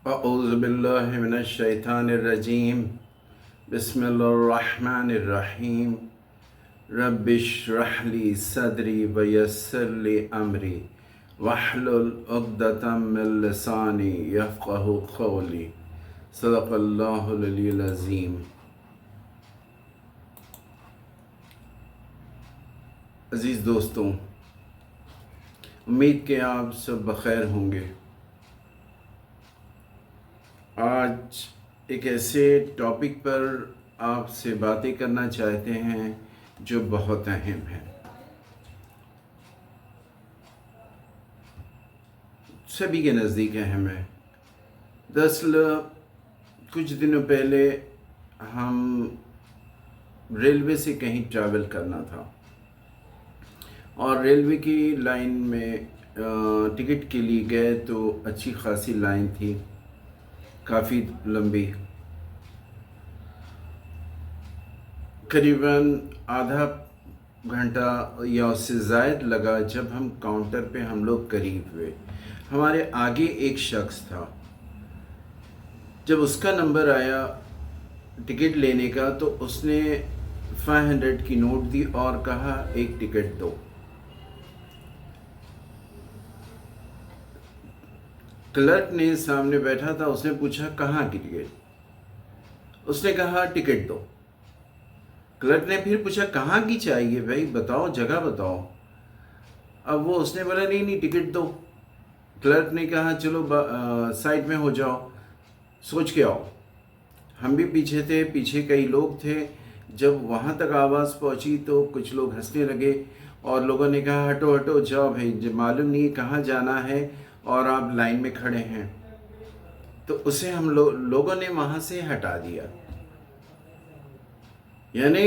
أعوذ بالله من الشيطان الرجيم. بسم الله الرحمن الرحيم. رب اشرح لي صدري ويسر لي أمري واحلل عقدة من لساني يفقه قولي. صدق الله العلي العظيم. عزیز دوستوں، امید کہ آپ سب بخیر ہوں گے۔ آج ایک ایسے ٹاپک پر آپ سے باتیں کرنا چاہتے ہیں جو بہت اہم ہے، سبھی کے نزدیک اہم ہے۔ دراصل کچھ دنوں پہلے ہم ریلوے سے کہیں ٹریول کرنا تھا اور ریلوے کی لائن میں ٹکٹ کے لیے گئے تو اچھی خاصی لائن تھی، کافی لمبی، قریباً آدھا گھنٹہ یا اس سے زائد لگا۔ جب ہم کاؤنٹر پہ ہم لوگ قریب ہوئے، ہمارے آگے ایک شخص تھا۔ جب اس کا نمبر آیا ٹکٹ لینے کا تو اس نے 500 کی نوٹ دی اور کہا ایک ٹکٹ دو۔ کلرک نے سامنے بیٹھا تھا، اس نے پوچھا کہاں کی ٹکٹ؟ اس نے کہا ٹکٹ دو۔ کلرک نے پھر پوچھا کہاں کی چاہیے بھائی، بتاؤ، جگہ بتاؤ۔ اب اس نے بولا نہیں ٹکٹ دو۔ کلرک نے کہا چلو سائڈ میں ہو جاؤ، سوچ کے آؤ۔ ہم بھی پیچھے تھے، پیچھے کئی لوگ تھے۔ جب وہاں تک آواز پہنچی تو کچھ لوگ ہنسنے لگے اور لوگوں نے کہا ہٹو ہٹو جاؤ بھائی، جب معلوم نہیں کہاں جانا ہے اور آپ لائن میں کھڑے ہیں۔ تو اسے ہم لوگوں نے وہاں سے ہٹا دیا۔ یعنی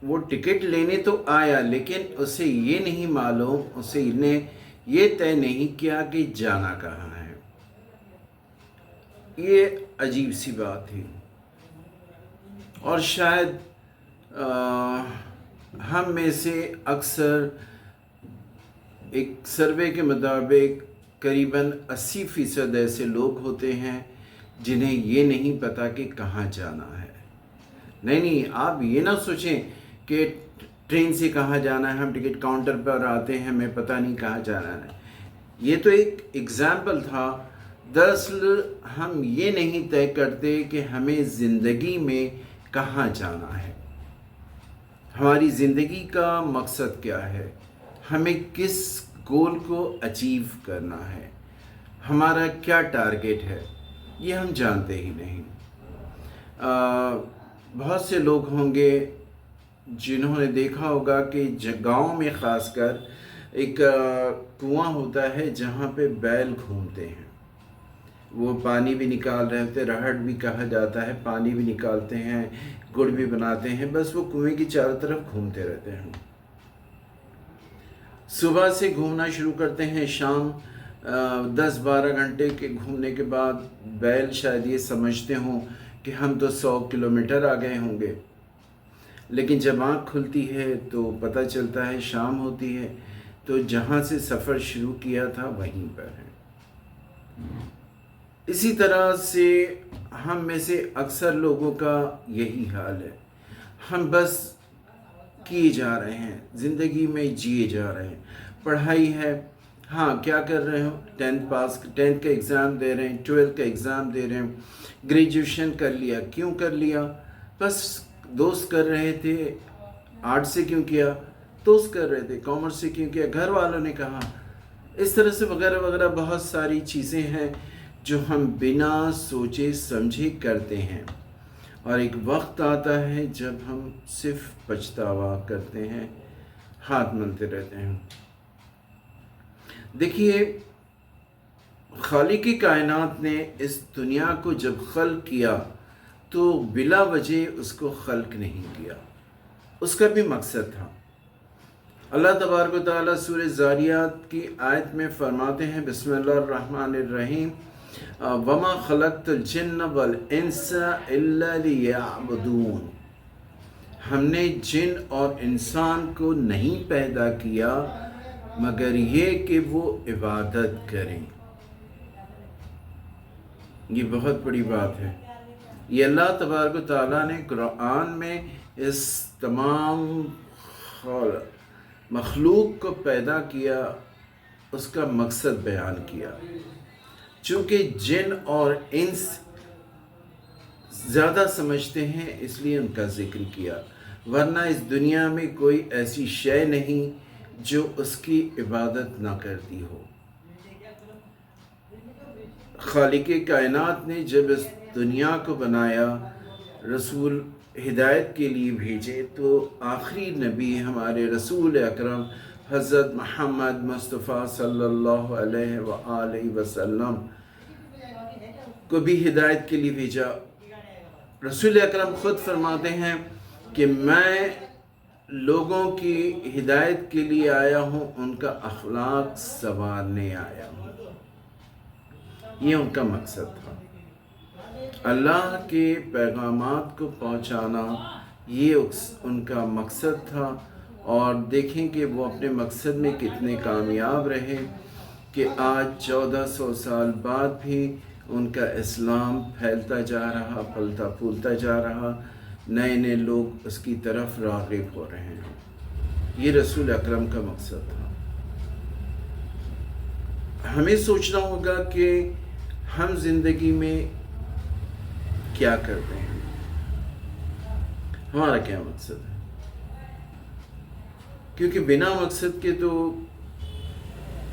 وہ ٹکٹ لینے تو آیا لیکن اسے یہ نہیں معلوم، اسے نے یہ طے نہیں کیا کہ جانا کہاں ہے۔ یہ عجیب سی بات تھی، اور شاید ہم میں سے اکثر، ایک سروے کے مطابق قریباً 80% ایسے لوگ ہوتے ہیں جنہیں یہ نہیں پتہ کہ کہاں جانا ہے۔ نہیں، آپ یہ نہ سوچیں کہ ٹرین سے کہاں جانا ہے، ہم ٹکٹ کاؤنٹر پر آتے ہیں ہمیں پتہ نہیں کہاں جانا ہے۔ یہ تو ایک ایگزامپل تھا۔ دراصل ہم یہ نہیں طے کرتے کہ ہمیں زندگی میں کہاں جانا ہے، ہماری زندگی کا مقصد کیا ہے، ہمیں کس گول کو اچیو کرنا ہے، ہمارا کیا ٹارگیٹ ہے، یہ ہم جانتے ہی نہیں۔ بہت سے لوگ ہوں گے جنہوں نے دیکھا ہوگا کہ گاؤں میں خاص کر ایک کنواں ہوتا ہے جہاں پہ بیل گھومتے ہیں، وہ پانی بھی نکال رہے ہوتے، رہڑ بھی کہا جاتا ہے، پانی بھی نکالتے ہیں، گڑ بھی بناتے ہیں، بس وہ کنویں کی چاروں طرف گھومتے رہتے ہیں۔ صبح سے گھومنا شروع کرتے ہیں، شام 10-12 گھنٹے کے گھومنے کے بعد بیل شاید یہ سمجھتے ہوں کہ ہم تو 100 کلومیٹر آ گئے ہوں گے، لیکن جب آنکھ کھلتی ہے تو پتہ چلتا ہے شام ہوتی ہے، تو جہاں سے سفر شروع کیا تھا وہیں پر ہے۔ اسی طرح سے ہم میں سے اکثر لوگوں کا یہی حال ہے، ہم بس کیے جا رہے ہیں، زندگی میں جیے جا رہے ہیں۔ پڑھائی ہے، ہاں کیا کر رہے ہو، 10th کا ایگزام دے رہے ہیں، 12th کا ایگزام دے رہے ہیں، گریجویشن کر لیا، کیوں کر لیا؟ بس دوست کر رہے تھے۔ آرٹ سے کیوں کیا؟ دوست کر رہے تھے۔ کامرس سے کیوں کیا؟ گھر والوں نے کہا۔ اس طرح سے وغیرہ وغیرہ بہت ساری چیزیں ہیں جو ہم بنا سوچے سمجھے کرتے ہیں، اور ایک وقت آتا ہے جب ہم صرف پچھتاوا کرتے ہیں، ہاتھ ملتے رہتے ہیں۔ دیکھیے، خالق کائنات نے اس دنیا کو جب خلق کیا تو بلا وجہ اس کو خلق نہیں کیا، اس کا بھی مقصد تھا۔ اللہ تبارک و تعالیٰ سورہ زاریات کی آیت میں فرماتے ہیں، بسم اللہ الرحمن الرحیم، وَمَا خَلَقْتُ الْجِنَّ وَالْإِنسَ إِلَّا لِيَعْبُدُونَ، ہم نے جن اور انسان کو نہیں پیدا کیا مگر یہ کہ وہ عبادت کریں۔ یہ بہت بڑی بات ہے۔ یہ اللہ تبارک و تعالیٰ نے قرآن میں اس تمام مخلوق کو پیدا کیا، اس کا مقصد بیان کیا۔ چونکہ جن اور انس زیادہ سمجھتے ہیں اس لیے ان کا ذکر کیا، ورنہ اس دنیا میں کوئی ایسی شے نہیں جو اس کی عبادت نہ کرتی ہو۔ خالق کائنات نے جب اس دنیا کو بنایا، رسول ہدایت کے لیے بھیجے، تو آخری نبی ہمارے رسول اکرم حضرت محمد مصطفیٰ صلی اللہ علیہ وآلہ وسلم کو بھی ہدایت کے لیے بھیجا۔ رسول اکرم خود فرماتے ہیں کہ میں لوگوں کی ہدایت کے لیے آیا ہوں، ان کا اخلاق سنوارنے آیا ہوں۔ یہ ان کا مقصد تھا، اللہ کے پیغامات کو پہنچانا، یہ ان کا مقصد تھا۔ اور دیکھیں کہ وہ اپنے مقصد میں کتنے کامیاب رہے کہ آج 1400 سال بعد بھی ان کا اسلام پھیلتا جا رہا، پھلتا پھولتا جا رہا، نئے نئے لوگ اس کی طرف راغب ہو رہے ہیں۔ یہ رسول اکرم کا مقصد تھا۔ ہمیں سوچنا ہوگا کہ ہم زندگی میں کیا کرتے ہیں، ہمارا کیا مقصد ہے، کیونکہ بنا مقصد کے تو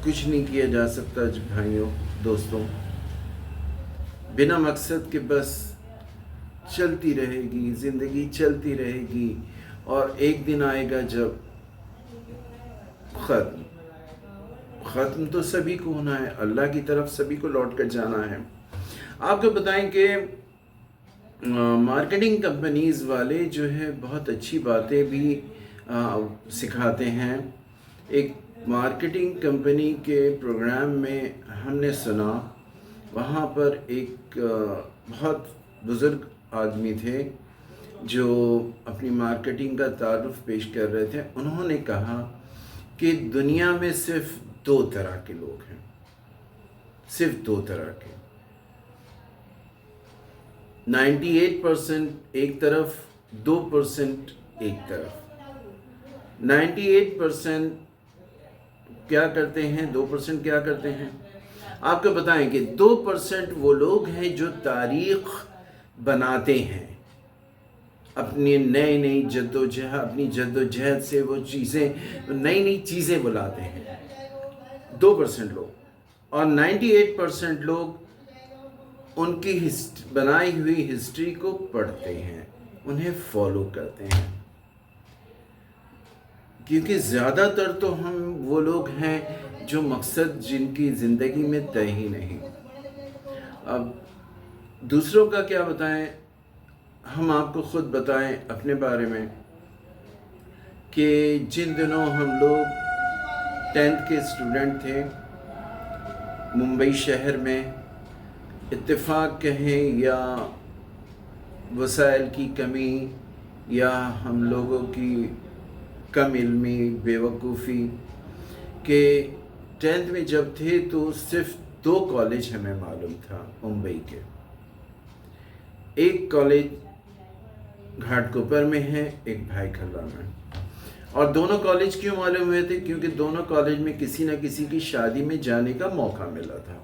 کچھ نہیں کیا جا سکتا بھائیوں دوستوں۔ بنا مقصد کے بس چلتی رہے گی زندگی، چلتی رہے گی، اور ایک دن آئے گا جب ختم تو سبھی کو ہونا ہے، اللہ کی طرف سبھی کو لوٹ کر جانا ہے۔ آپ کو بتائیں کہ مارکیٹنگ کمپنیز والے جو ہے بہت اچھی باتیں بھی سکھاتے ہیں۔ ایک مارکیٹنگ کمپنی کے پروگرام میں ہم نے سنا، وہاں پر ایک بہت بزرگ آدمی تھے جو اپنی مارکیٹنگ کا تعارف پیش کر رہے تھے۔ انہوں نے کہا کہ دنیا میں صرف 2 طرح کے لوگ ہیں، صرف 2 طرح کے، 98% ایک طرف، 2% ایک طرف۔ 98% کیا کرتے ہیں، 2% کیا کرتے ہیں؟ آپ کو بتائیں کہ 2% وہ لوگ ہیں جو تاریخ بناتے ہیں، اپنی نئی جدوجہد سے وہ نئی چیزیں بلاتے ہیں، 2% لوگ۔ اور 98% لوگ ان کی بنائی ہوئی ہسٹری کو پڑھتے ہیں، انہیں فالو کرتے ہیں، کیونکہ زیادہ تر تو ہم وہ لوگ ہیں جو مقصد جن کی زندگی میں طے ہی نہیں۔ اب دوسروں کا کیا بتائیں، ہم آپ کو خود بتائیں اپنے بارے میں کہ جن دنوں ہم لوگ 10th کے اسٹوڈنٹ تھے ممبئی شہر میں، اتفاق کہیں یا وسائل کی کمی یا ہم لوگوں کی کم علمی، بے وقوفی، کہ 10th میں جب تھے تو صرف 2 کالج ہمیں معلوم تھا ممبئی کے۔ ایک کالج گھاٹ کوپر میں ہے، ایک بھائی کھلا میں۔ اور دونوں کالج کیوں معلوم ہوئے تھے؟ کیونکہ دونوں کالج میں کسی نہ کسی کی شادی میں جانے کا موقع ملا تھا۔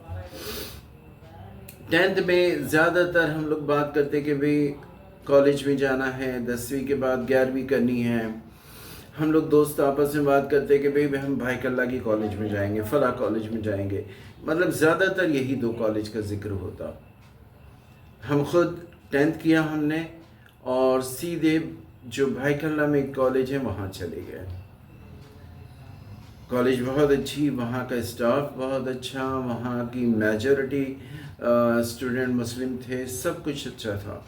10th میں زیادہ تر ہم لوگ بات کرتے کہ بھئی کالج میں جانا ہے، 10ویں کے بعد 11ویں کرنی ہے۔ ہم لوگ دوست آپس میں بات کرتے کہ بھئی ہم بھائی کلّہ کی کالج میں جائیں گے، فلاں کالج میں جائیں گے، مطلب زیادہ تر یہی 2 کالج کا ذکر ہوتا۔ ہم خود 10th کیا ہم نے، اور سیدھے جو بھائی کلّہ میں ایک کالج ہے وہاں چلے گئے۔ کالج بہت اچھی، وہاں کا اسٹاف بہت اچھا، وہاں کی میجورٹی اسٹوڈنٹ مسلم تھے، سب کچھ اچھا تھا۔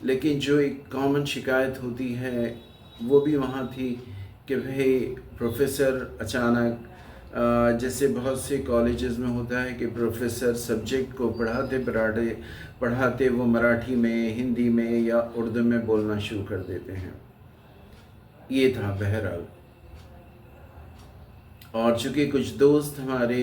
لیکن جو ایک کامن شکایت ہوتی ہے وہ بھی وہاں تھی کہ بھئی پروفیسر اچانک، جیسے بہت سے کالجز میں ہوتا ہے کہ پروفیسر سبجیکٹ کو پڑھاتے وہ مراٹھی میں، ہندی میں یا اردو میں بولنا شروع کر دیتے ہیں۔ یہ تھا بہرحال۔ اور چونکہ کچھ دوست ہمارے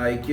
IQ,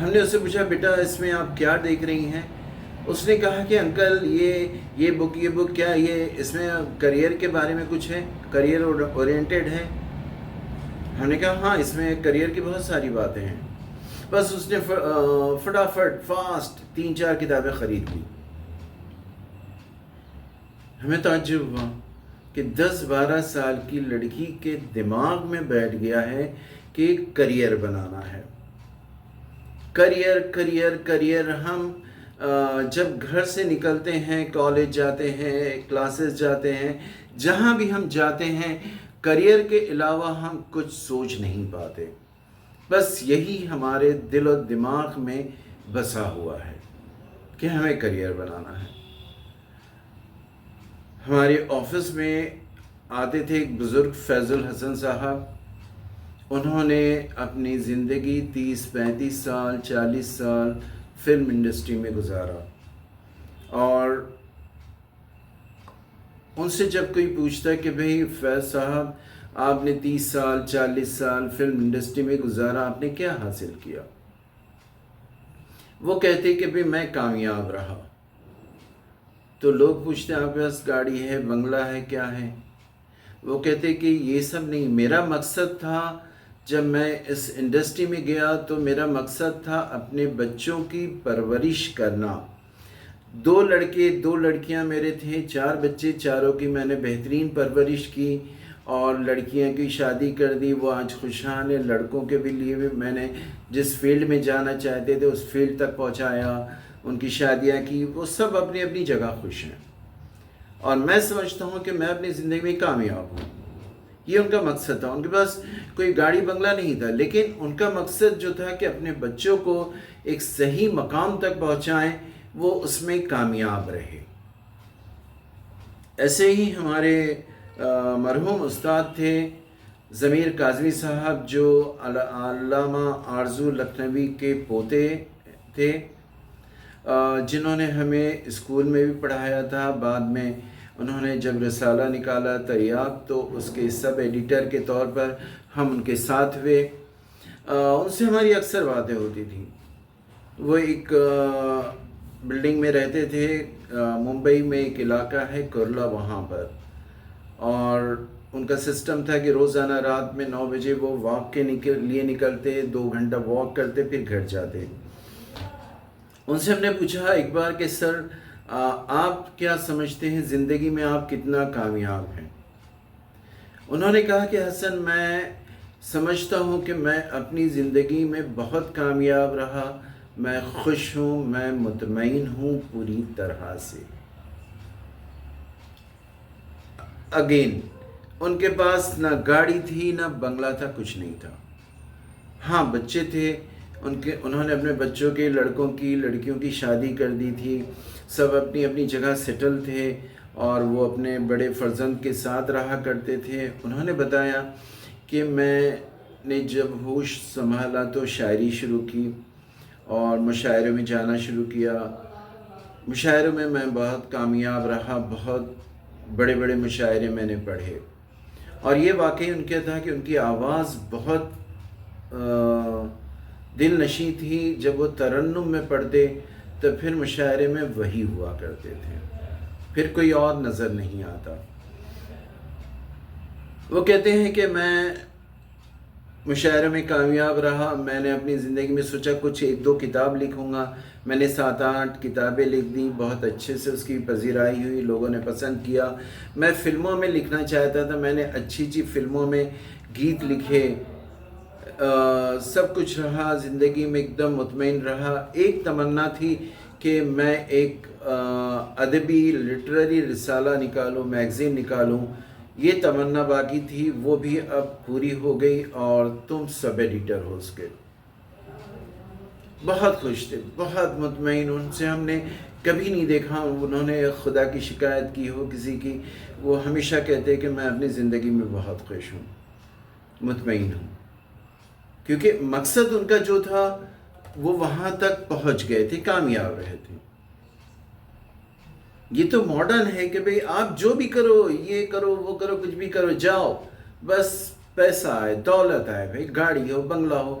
ہم نے اس سے پوچھا بیٹا اس میں آپ کیا دیکھ رہی ہیں؟ اس نے کہا کہ انکل یہ بک کیا یہ اس میں کریئر کے بارے میں کچھ ہے، کریئر اورینٹیڈ ہے؟ ہم نے کہا ہاں اس میں کریئر کی بہت ساری باتیں ہیں۔ بس اس نے فٹافٹ فاسٹ 3-4 کتابیں خرید لی۔ ہمیں تعجب ہوا کہ 10-12 سال کی لڑکی کے دماغ میں بیٹھ گیا ہے کہ کریئر بنانا ہے، کریئر۔ ہم جب گھر سے نکلتے ہیں، کالج جاتے ہیں، کلاسز جاتے ہیں، جہاں بھی ہم جاتے ہیں، کریئر کے علاوہ ہم کچھ سوچ نہیں پاتے۔ بس یہی ہمارے دل و دماغ میں بسا ہوا ہے کہ ہمیں کریئر بنانا ہے۔ ہمارے آفس میں آتے تھے ایک بزرگ فیض الحسن صاحب، انہوں نے اپنی زندگی 30-35 سال 40 سال فلم انڈسٹری میں گزارا، اور ان سے جب کوئی پوچھتا ہے کہ بھئی فیض صاحب آپ نے 30 سال 40 سال فلم انڈسٹری میں گزارا، آپ نے کیا حاصل کیا؟ وہ کہتے کہ بھئی میں کامیاب رہا۔ تو لوگ پوچھتے ہیں آپ کے پاس گاڑی ہے، بنگلہ ہے، کیا ہے؟ وہ کہتے کہ یہ سب نہیں، میرا مقصد تھا جب میں اس انڈسٹری میں گیا تو میرا مقصد تھا اپنے بچوں کی پرورش کرنا۔ 2 لڑکے 2 لڑکیاں میرے تھے، 4 بچے، چاروں کی میں نے بہترین پرورش کی، اور لڑکیاں کی شادی کر دی، وہ آج خوشحال ہیں۔ لڑکوں کے بھی لیے بھی میں نے جس فیلڈ میں جانا چاہتے تھے اس فیلڈ تک پہنچایا، ان کی شادیاں کی، وہ سب اپنی اپنی جگہ خوش ہیں، اور میں سمجھتا ہوں کہ میں اپنی زندگی میں کامیاب ہوں۔ یہ ان کا مقصد تھا۔ ان کے پاس کوئی گاڑی بنگلہ نہیں تھا، لیکن ان کا مقصد جو تھا کہ اپنے بچوں کو ایک صحیح مقام تک پہنچائیں، وہ اس میں کامیاب رہے۔ ایسے ہی ہمارے مرحوم استاد تھے ضمیر کاظمی صاحب، جو علامہ آرزو لکھنوی کے پوتے تھے، جنہوں نے ہمیں اسکول میں بھی پڑھایا تھا۔ بعد میں انہوں نے جب رسالہ نکالا تریاق، تو اس کے سب ایڈیٹر کے طور پر ہم ان کے ساتھ ہوئے۔ ان سے ہماری اکثر باتیں ہوتی تھیں۔ وہ ایک بلڈنگ میں رہتے تھے، ممبئی میں ایک علاقہ ہے کرلا، وہاں پر، اور ان کا سسٹم تھا کہ روزانہ رات میں 9 بجے وہ واک کے لیے نکلتے، 2 گھنٹہ واک کرتے، پھر گھر جاتے۔ ان سے ہم نے پوچھا ایک بار کہ سر آپ کیا سمجھتے ہیں زندگی میں آپ کتنا کامیاب ہیں؟ انہوں نے کہا کہ حسن میں سمجھتا ہوں کہ میں اپنی زندگی میں بہت کامیاب رہا، میں خوش ہوں، میں مطمئن ہوں پوری طرح سے۔ اگین ان کے پاس نہ گاڑی تھی، نہ بنگلہ تھا، کچھ نہیں تھا۔ ہاں بچے تھے، انہوں نے اپنے بچوں کے، لڑکوں کی لڑکیوں کی شادی کر دی تھی، سب اپنی اپنی جگہ سیٹل تھے، اور وہ اپنے بڑے فرزند کے ساتھ رہا کرتے تھے۔ انہوں نے بتایا کہ میں نے جب ہوش سنبھالا تو شاعری شروع کی، اور مشاعروں میں جانا شروع کیا۔ مشاعروں میں میں بہت کامیاب رہا، بہت بڑے بڑے مشاعرے میں نے پڑھے، اور یہ واقعی ان کا تھا کہ ان کی آواز بہت دل نشیں تھی۔ جب وہ ترنم میں پڑھتے تو پھر مشاعرے میں وہی ہوا کرتے تھے، پھر کوئی اور نظر نہیں آتا۔ وہ کہتے ہیں کہ میں مشاعرے میں کامیاب رہا، میں نے اپنی زندگی میں سوچا کچھ 1-2 کتاب لکھوں گا، میں نے 7-8 کتابیں لکھ دیں، بہت اچھے سے اس کی پذیرائی ہوئی، لوگوں نے پسند کیا۔ میں فلموں میں لکھنا چاہتا تھا، میں نے اچھی فلموں میں گیت لکھے، سب کچھ رہا، زندگی میں ایک دم مطمئن رہا۔ ایک تمنا تھی کہ میں ایک ادبی لٹریری رسالہ نکالوں، میگزین نکالوں، یہ تمنا باقی تھی، وہ بھی اب پوری ہو گئی، اور تم سب ایڈیٹر ہو اس کے۔ بہت خوش تھے، بہت مطمئن۔ ان سے ہم نے کبھی نہیں دیکھا انہوں نے خدا کی شکایت کی ہو کسی کی۔ وہ ہمیشہ کہتے کہ میں اپنی زندگی میں بہت خوش ہوں، مطمئن ہوں، کیونکہ مقصد ان کا جو تھا وہ وہاں تک پہنچ گئے تھے، کامیاب رہے تھے۔ یہ تو ماڈرن ہے کہ بھئی آپ جو بھی کرو، یہ کرو وہ کرو، کچھ بھی کرو، جاؤ، بس پیسہ آئے، دولت آئے، بھئی گاڑی ہو، بنگلہ ہو،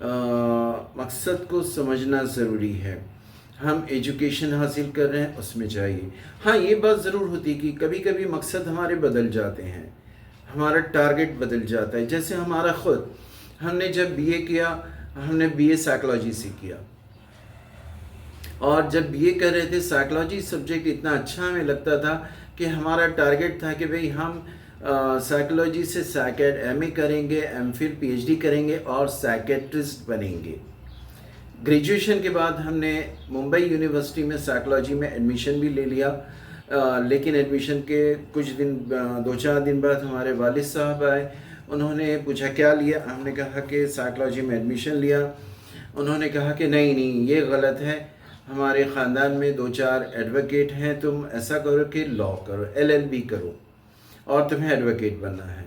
مقصد کو سمجھنا ضروری ہے. ہم ایجوکیشن حاصل کر رہے ہیں اس میں چاہیے. ہاں یہ بات ضرور ہوتی ہے کہ کبھی کبھی مقصد ہمارے بدل جاتے ہیں، ہمارا ٹارگٹ بدل جاتا ہے. جیسے ہمارا خود، ہم نے جب بی اے کیا، ہم نے بی اے سائیکلوجی سے کیا، اور جب بی اے کر رہے تھے سائیکلوجی سبجیکٹ اتنا اچھا ہمیں لگتا تھا کہ ہمارا ٹارگٹ تھا کہ بھئی ہم سائیکلوجی سے ایم اے کریں گے، M Phil P H D کریں گے اور سائیکیٹرسٹ بنیں گے. گریجویشن کے بعد ہم نے ممبئی یونیورسٹی میں سائیکلوجی میں ایڈمیشن بھی لے لیا، لیکن ایڈمیشن کے کچھ دن 2-4 دن بعد ہمارے والد صاحب آئے. انہوں نے پوچھا کیا لیا، ہم نے کہا کہ سائیکلوجی میں ایڈمیشن لیا. انہوں نے کہا کہ نہیں یہ غلط ہے، ہمارے خاندان میں 2-4 ایڈوکیٹ ہیں، تم ایسا کرو کہ لاء کرو، LLB کرو اور تمہیں ایڈوکیٹ بننا ہے.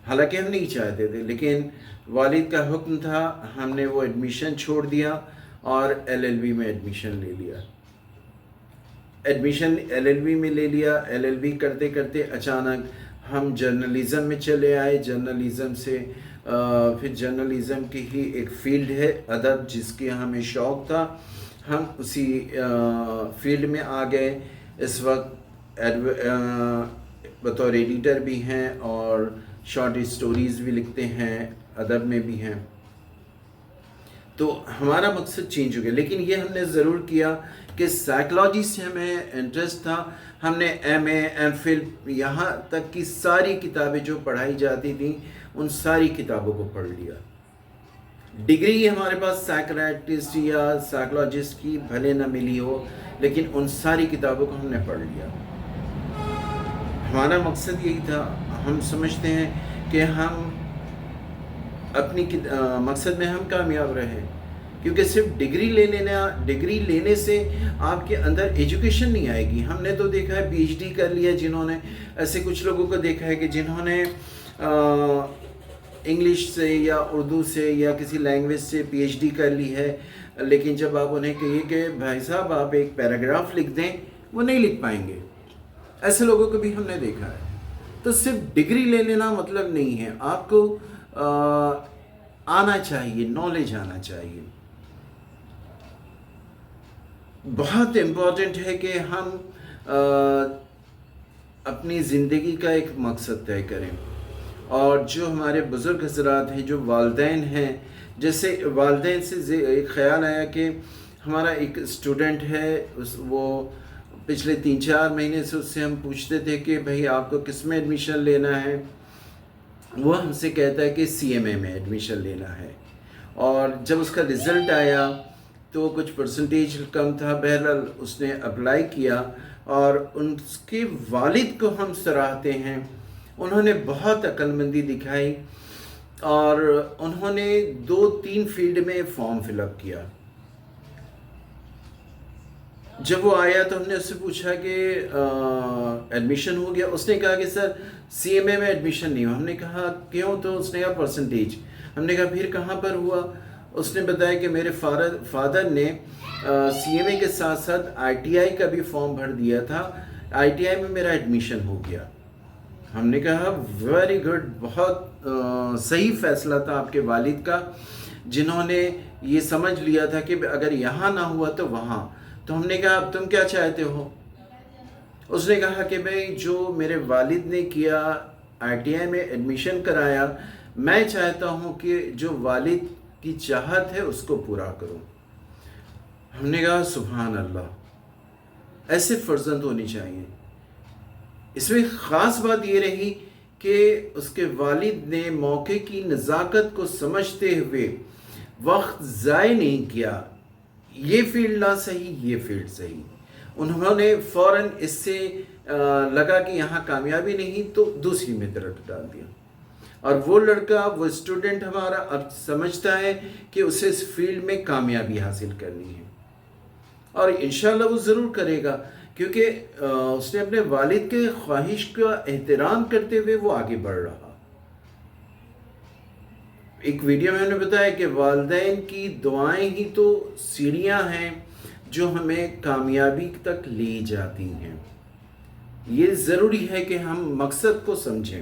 حالانکہ ہم نہیں چاہتے تھے، لیکن والد کا حکم تھا، ہم نے وہ ایڈمیشن چھوڑ دیا اور LLB میں ایڈمیشن لے لیا. LLB میں لے لیا. LLB کرتے کرتے اچانک ہم جرنلزم میں چلے آئے. جرنلزم سے پھر جرنلزم کی ہی ایک فیلڈ ہے ادب، جس کی ہمیں شوق تھا، ہم اسی فیلڈ میں آ گئے. اس وقت بطور ایڈیٹر بھی ہیں اور شارٹ اسٹوریز بھی لکھتے ہیں، ادب میں بھی ہیں. تو ہمارا مقصد چینج ہو گیا. لیکن یہ ہم نے ضرور کیا کہ سائیکلوجی سے ہمیں انٹرسٹ تھا. ہم نے ایم اے، ایم فل، یہاں تک کی ساری کتابیں جو پڑھائی جاتی تھیں ان ساری کتابوں کو پڑھ لیا. ڈگری ہمارے پاس سائیکریٹسٹ یا سائیکلوجسٹ کی بھلے نہ ملی ہو، لیکن ان ساری کتابوں کو ہم نے پڑھ لیا. ہمارا مقصد یہی تھا. ہم سمجھتے ہیں کہ ہم اپنی مقصد میں ہم کامیاب رہے، کیونکہ صرف ڈگری لینے سے آپ کے اندر ایجوکیشن نہیں آئے گی. ہم نے تو دیکھا ہے پی ایچ ڈی کر لیا جنہوں نے، ایسے کچھ لوگوں کو دیکھا ہے کہ جنہوں نے انگلش سے یا اردو سے یا کسی لینگویج سے پی ایچ ڈی کر لی ہے، لیکن جب آپ انہیں کہیے کہ بھائی صاحب آپ ایک پیراگراف لکھ دیں، وہ نہیں لکھ پائیں گے. ایسے لوگوں کو بھی ہم نے دیکھا ہے. تو صرف ڈگری لے لینا مطلب نہیں ہے، آپ کو آنا چاہیے، نالج آنا چاہیے. بہت امپورٹنٹ ہے کہ ہم اپنی زندگی کا ایک مقصد طے کریں. اور جو ہمارے بزرگ حضرات ہیں، جو والدین ہیں، جیسے والدین سے ایک خیال آیا کہ ہمارا ایک اسٹوڈنٹ ہے، وہ پچھلے 3-4 مہینے سے اس سے ہم پوچھتے تھے کہ بھئی آپ کو کس میں ایڈمیشن لینا ہے. وہ ہم سے کہتا ہے کہ CMA میں ایڈمیشن لینا ہے. اور جب اس کا رزلٹ آیا تو کچھ پرسنٹیج کم تھا، بہرحال اس نے اپلائی کیا. اور اس کے والد کو ہم سراہتے ہیں، انہوں نے بہت عقل مندی دکھائی اور انہوں نے 2-3 فیلڈ میں فارم فل اپ کیا. جب وہ آیا تو ہم نے اس سے پوچھا کہ ایڈمیشن ہو گیا؟ اس نے کہا کہ سر CMA میں ایڈمیشن نہیں ہوا. ہم نے کہا کیوں؟ تو اس نے کہا پرسنٹیج. ہم نے کہا پھر کہاں پر ہوا؟ اس نے بتایا کہ میرے فادر نے CMA کے ساتھ ساتھ ITI کا بھی فارم بھر دیا تھا، ITI میں میرا ایڈمیشن ہو گیا. ہم نے کہا ویری گڈ، بہت صحیح فیصلہ تھا آپ کے والد کا، جنہوں نے یہ سمجھ لیا تھا کہ اگر یہاں نہ ہوا تو وہاں. تو ہم نے کہا اب تم کیا چاہتے ہو؟ اس نے کہا کہ بھئی جو میرے والد نے کیا، ITI میں ایڈمیشن کرایا، میں چاہتا ہوں کہ جو والد کی چاہت ہے اس کو پورا کروں. ہم نے کہا سبحان اللہ، ایسے فرزند ہونی چاہیے. اس میں خاص بات یہ رہی کہ اس کے والد نے موقع کی نزاکت کو سمجھتے ہوئے وقت ضائع نہیں کیا. یہ فیلڈ نہ صحیح، یہ فیلڈ صحیح. انہوں نے فوراً اس سے لگا کہ یہاں کامیابی نہیں تو دوسری میں طرف ڈال دیا. اور وہ لڑکا، وہ اسٹوڈنٹ ہمارا اب سمجھتا ہے کہ اسے اس فیلڈ میں کامیابی حاصل کرنی ہے، اور انشاءاللہ وہ ضرور کرے گا، کیونکہ اس نے اپنے والد کے خواہش کا احترام کرتے ہوئے وہ آگے بڑھ رہا. ایک ویڈیو میں نے بتایا کہ والدین کی دعائیں ہی تو سیڑھیاں ہیں جو ہمیں کامیابی تک لے جاتی ہیں. یہ ضروری ہے کہ ہم مقصد کو سمجھیں.